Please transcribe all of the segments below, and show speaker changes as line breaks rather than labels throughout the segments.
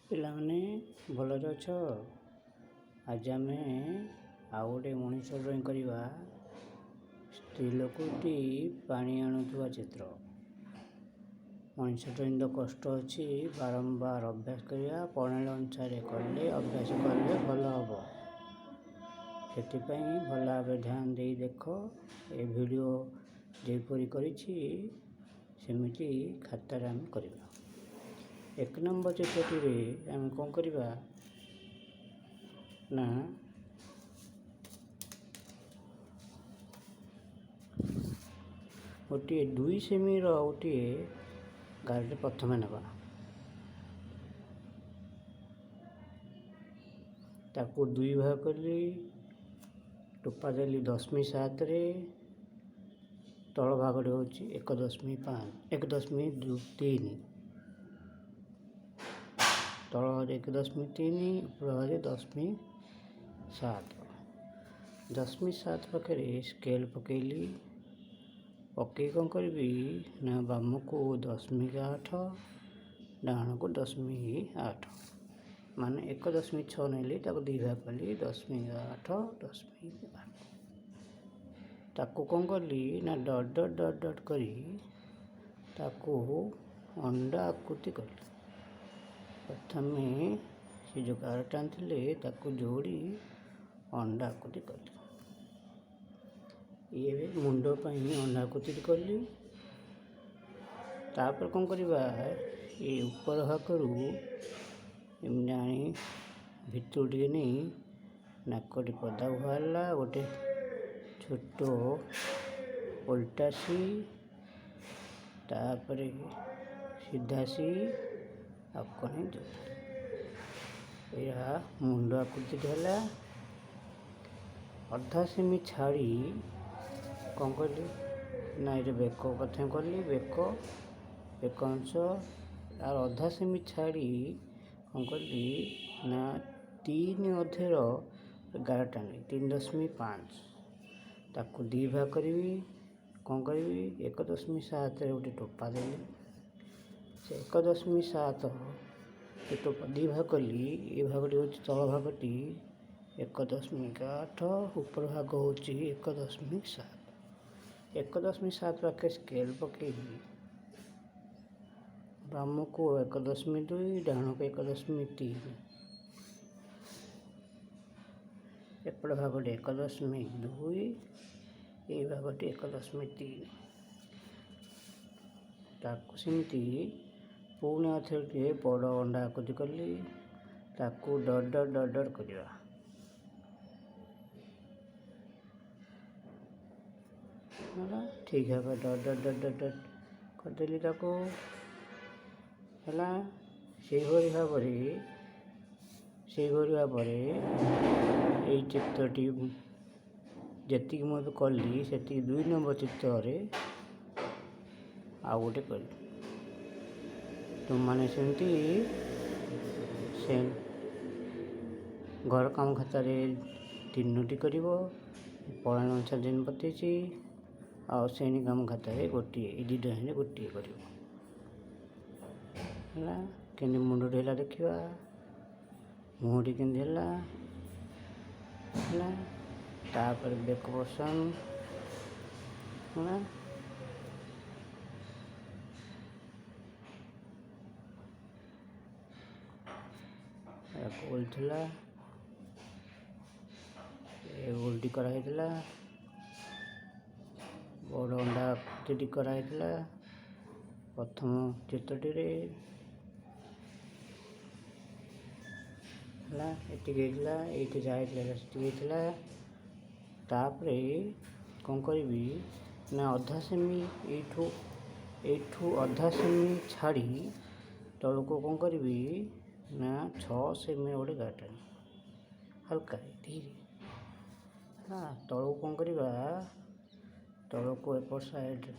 ପିଲାମାନେ ଭଲରେ ଅଛ? ଆଜି ଆମେ ଆଉ ଗୋଟେ ମଣିଷ ଡ୍ରଇଂ କରିବା। ସ୍ତ୍ରୀ ଲୋକଟି ପାଣି ଆଣୁଥିବା ଚିତ୍ର। ମଣିଷ ଡ୍ରଇଂ ତ କଷ୍ଟ ଅଛି, ବାରମ୍ବାର ଅଭ୍ୟାସ କରିବା, ପ୍ରଣାଳୀ ଅନୁସାରେ କଲେ ଅଭ୍ୟାସ କଲେ ଭଲ ହେବ। ସେଥିପାଇଁ ଭଲ ଭାବେ ଧ୍ୟାନ ଦେଇ ଦେଖ। ଏ ଭିଡ଼ିଓ ଯେପରି କରିଛି ସେମିତି ଖାତାରେ ଆମେ କରିବା। 1 ନମ୍ବର ଚିତ୍ରଟିରେ ଆମେ କ'ଣ କରିବା ନା ଗୋଟିଏ 2 ସେମିର ଗୋଟିଏ ଗାରଟେ ପ୍ରଥମେ ନେବା। ତାକୁ 2 ଭାଗ କଲି, ଟୋପା ଦେଲି 0.7ରେ, ତଳ ଭାଗଟି ହେଉଛି 1.5 1.3, ତଳ 1.3, ଉପର 0.7। 0.7 ପାଖରେ ସ୍କେଲ୍ ପକେଇଲି। ପକେଇ କ'ଣ କରିବି ନା ବାମକୁ 0.8, ଡାହାଣକୁ 0.8, ମାନେ 1.6 ନେଲି, ତାକୁ 2 ଭାଗ କଲି, 0.8 0.8। ତାକୁ କ'ଣ କଲି ନା ଡଟ୍ ଡଟ୍ ଡଟ୍ ଡଟ୍ କରି ତାକୁ ଅଣ୍ଡା ଆକୃତି କଲି। ପ୍ରଥମେ ସେ ଯେଉଁ ଗାରଟା ଆଣିଥିଲେ ତାକୁ ଯୋଡ଼ି ଅଣ୍ଡା ଆକୃତି କଲି। ଇଏ ମୁଣ୍ଡ ପାଇଁ ଅଣ୍ଡା ଆକୃତି କଲି। ତାପରେ କ'ଣ କରିବା, ଏ ଉପର ଭାଗରୁ ଏମିତି ଆଣି ଭିତରୁ ଟିକେ ନେଇ ନାକଟି ପଦାକୁ ବାହାରିଲା, ଗୋଟେ ଛୋଟ ଓଲଟା ସି, ତାପରେ ସିଧା ସି, ଆଉ କ'ଣ ଏହା ମୁଣ୍ଡ ଆକୃତିଟି ହେଲା। ଅଧା ସେମି ଛାଡ଼ି କ'ଣ କଲି ନା ଏଇଟା ବେକ କଥା କଲି, ବେକ ଅଂଶ ଆଉ ଅଧା ସେମି ଛାଡ଼ି କ'ଣ କଲି ନା 3/2 ଗାର ଟାଣିଲି, 3.5। ତାକୁ 2 ଭାଗ କରିବି। କ'ଣ କରିବି, 1.7ରେ ଗୋଟେ ଟୋପା ଦେଲି। ସେ 1.7 ଟୋପା 2 ଭାଗ କଲି। ଏ ଭାଗଟି ହେଉଛି ତଳ ଭାଗଟି 1.8, ଉପର ଭାଗ ହେଉଛି 1.7। 1.7 ପାଖରେ ସ୍କେଲ୍ ପକେଇବି। ବାମକୁ 1.2, ଡାହାଣକୁ 1.3, ଏପଟ ଭାଗଟି 1.2, ଏଇ ଭାଗଟି 1.3। ତାକୁ ସେମିତି ପୁଣି ଆଉଥରେ ଟିକେ ବଡ଼ ଅଣ୍ଡା ଆକୃତି କଲି। ତାକୁ ଡଟ୍ ଡଟ୍ ଡଟ୍ ଡଟ୍ କରିବା। ହେଲା, ଠିକ୍ ଭାବେ dot dot dot dot dot କରିଦେଲି। ତାକୁ ହେଲା। ସେଇଭଳି ଭାବରେ ଏଇ ଚିତ୍ରଟି ଯେତିକି ମୁଁ ଏବେ କଲି ସେତିକି 2 ନମ୍ବର ଚିତ୍ରରେ ଆଉ ଗୋଟେ କଲି। ତୁମମାନେ ସେମିତି ଘର କାମ ଖାତାରେ 3ଟି କରିବ। ପ୍ରଣାଳୀ ଅନୁସାରେ ଯେମିତି ବତେଇଛି, ଆଉ ଶ୍ରେଣୀ କାମ ଖାତାରେ ଗୋଟିଏ, ଏଇ 2 ଡ୍ରଇଂରେ ଗୋଟିଏ କରିବ। ହେଲା, କେମିତି ମୁଣ୍ଡଟି ହେଲା ଦେଖିବା, ମୁହଁଟି କେମିତି ହେଲା। ତାପରେ ବେକ ପୋର୍ସନ୍ ହେଲା। ଗୋଲ ଥିଲା, ଗୋଲଟି କରାହେଇଥିଲା, ବଡ଼ ଅଣ୍ଡା ଆକୃତିଟି କରାହେଇଥିଲା ପ୍ରଥମ ଚିତ୍ରଟିରେ। ହେଲା, ଏତିକି ହେଇଥିଲା, ଏଇଠି ଯାହା ହେଇଥିଲା ସେତିକି ହେଇଥିଲା। ତାପରେ କ'ଣ କରିବି ନା ଅଧା ସେମି ଏଇଠୁ ଅଧା ସେମି ଛାଡ଼ି ତଳକୁ କ'ଣ କରିବି ନା 6 ସେମି ଗୋଟେ ଗାର ଟାଣିବି, ହାଲକା ଧୀରେ। ହଁ, ତଳକୁ କ'ଣ କରିବା, ତଳକୁ ଏପଟ ସାଇଡ଼୍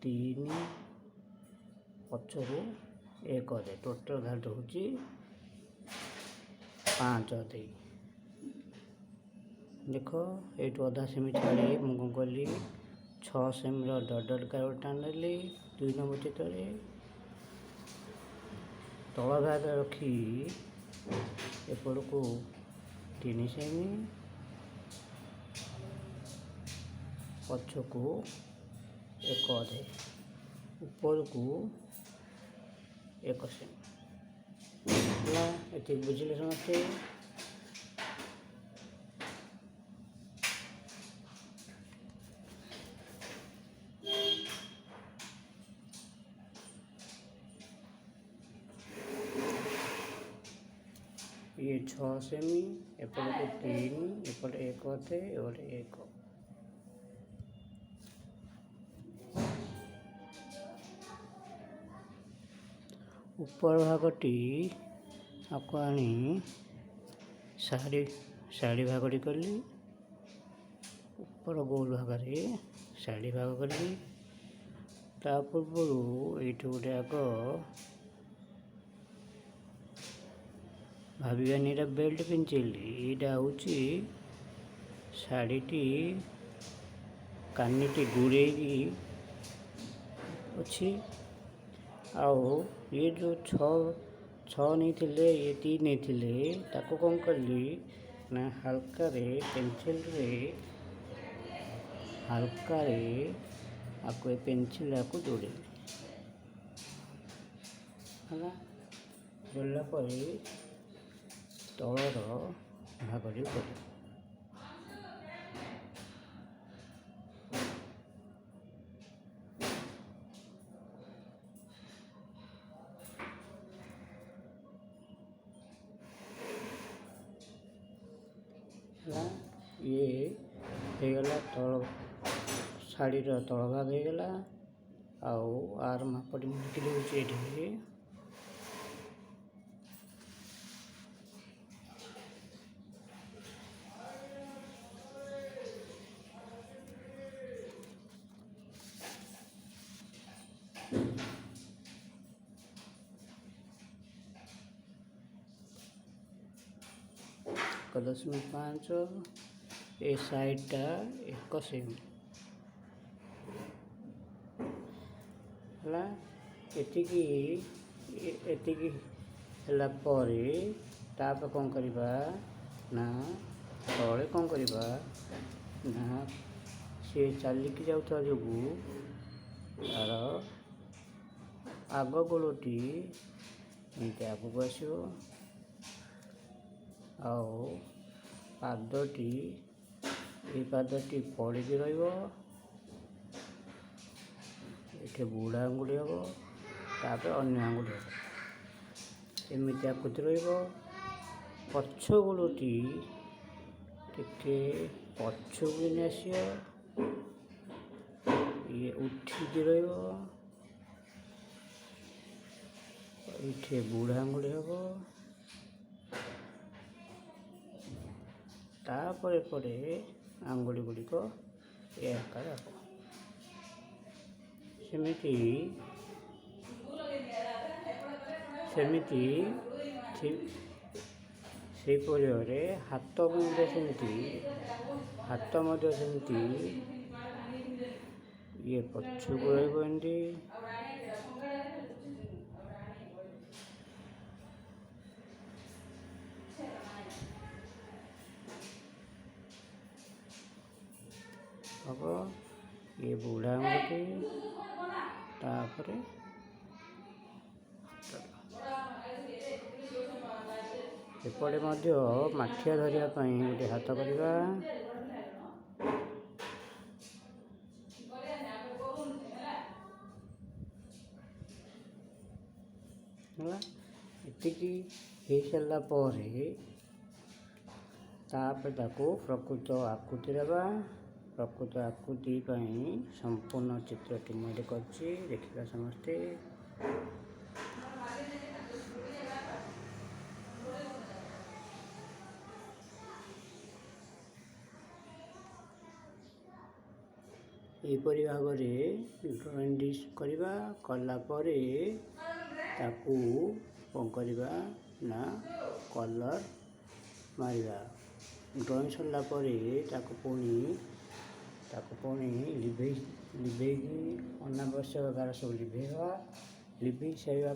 3, ପଛରୁ 1 ଅଧେ, ଟୋଟାଲ୍ ଗାରଟି ହେଉଛି 5 ଅଧେ। ଦେଖ, ଏଇଠୁ ଅଧା ସେମି ଛାଡ଼ି ମୁଁ କ'ଣ କଲି, 6 ସେମିର ଡଟ୍ ଡଟ୍ ଗାର ଟାଣିନେଲି 2 ନମ୍ବର ଚିତ୍ରରେ। ତଳ ଭାଗ ରଖି ଏପଟକୁ 3 ସେମି, ପଛକୁ 1 ଅଧେ, ଉପରକୁ 1 ସେମି ହେଲା। ଏତିକି ବୁଝିଲେ ସମସ୍ତେ? ये 6 सेमी, एपटे 3, एपटे 1 अधे, एपटे 1। ऊपर भागटी आपको आनी साड़ी भागटी कली, ऊपर गोल भाग साड़ी भाग कली। ता पूर्व ये गोटे आग भाविबानी एटा बेल्ट पिंचेली, यहाँ हूँ शाढ़ीटी कानीटी गुड़े अच्छी। आओ ये जो 6 नहीं थे, ये 3 नहीं थे, ताको कौन कली ना हल्का रे पेंसिल रे हल्का रे आपको पेंसिल आपको जोड़े है जोड़ला पर तलर भागटी कर ये होगला तल शाढ़ीर तल भाग होगला। आर मापटी मुझे ये 1.5 ए साइडटा 1 सेमी है। एतिकी है ताप कौन करवा ना तले कौन करवा ना सी चलिकी जाऊा जो तार आग गोलटी एमती आगक आसो पादटी ये पादटी पड़ी रही बुढ़ा आंगुठी हम तापर अन्य आंगुठी हम एमती आकृति पछ गोड़टी टिके पछू आसियो ये उठिकी ये बुढ़ा आंगुठी हम तापर पड़े आंगुठी गुड़िक ए आकार हम सेमिति से परिवारे हाथ सेमती ये पछक रही हम ये बुढ़ा आंगुठी तापरे एपटे माठिया धरियापाई गोटे हाथ करवा एतिकी हो सारा प्रकृत आकृति देवा। प्रकृत आकृति संपूर्ण चित्रटी मुझे कर देखा समस्ते। यहपरी भाव में ड्रॉइंग करवा कलापर ताकू कौन करवा ना कलर मारिबा। ड्रॉइंग सरला पुणी लिभेगी अनावश्यक गार सब लिभेवा। लिभे सारा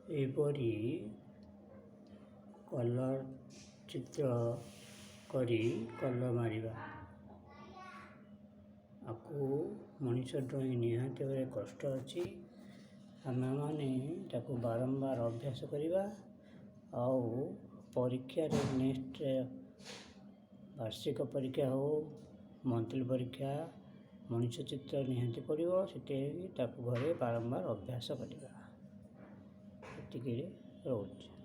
ଏହିପରି କଲର୍ ଚିତ୍ର କରି କଲର୍ ମାରିବା। ଆକୁ ମଣିଷ ଡ୍ରଇଂ ନିହାତି ଭାବରେ କଷ୍ଟ ଅଛି। ଆମେମାନେ ତାକୁ ବାରମ୍ବାର ଅଭ୍ୟାସ କରିବା ଆଉ ପରୀକ୍ଷାରେ ନେକ୍ସଟ ବାର୍ଷିକ ପରୀକ୍ଷା ହେଉ ମନ୍ଥଲି ପରୀକ୍ଷା ମଣିଷ ଚିତ୍ର ନିହାତି ପଡ଼ିବ। ସେଥିପାଇଁ ତାକୁ ଘରେ ବାରମ୍ବାର ଅଭ୍ୟାସ କରିବା। ଏତିକିରେ ରହୁଛି।